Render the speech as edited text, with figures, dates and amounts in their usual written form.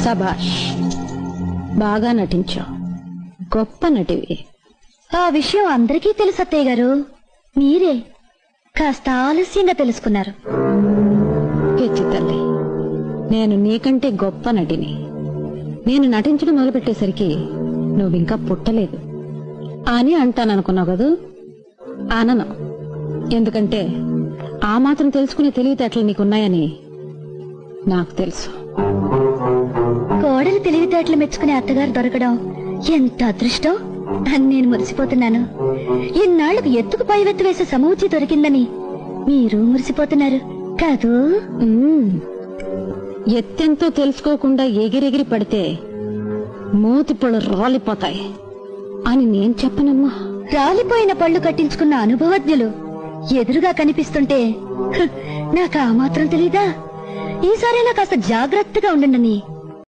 సభాష్, బాగా నటించావు, గొప్ప నటివి. ఆ విషయం అందరికీ తెలుసు అత్తయ్య గారు, మీరే కాస్త ఆలస్యంగా తెలుసుకున్నారు. పిచ్చి తల్లి, నేను నీకంటే గొప్ప నటిని. నేను నటించడం మొదలుపెట్టేసరికి నువ్వింకా పుట్టలేదు అని అంటాననుకున్నావు కదూ? అనను. ఎందుకంటే ఆ మాత్రం తెలుసుకునే తెలివితేటలు నీకున్నాయని నాకు తెలుసు. కోడలు తెలివితేటలు మెచ్చుకునే అత్తగారు దొరకడం ఎంత అదృష్టం అని నేను మురిసిపోతున్నాను. ఇన్నాళ్లకు ఎత్తుకు పైవెత్తు వేసే సమూచి దొరికిందని మీరు మురిసిపోతున్నారు కాదు? ఎత్తెంతో తెలుసుకోకుండా ఎగిరెగిరి పడితే మూతి పళ్ళు రాలిపోతాయి అని నేను చెప్పనమ్మా. రాలిపోయిన పళ్ళు కట్టించుకున్న అనుభవజ్ఞులు ఎదురుగా కనిపిస్తుంటే నాకు ఆ మాత్రం తెలీదా? ఈసారైనా కాస్త జాగ్రత్తగా ఉండండి.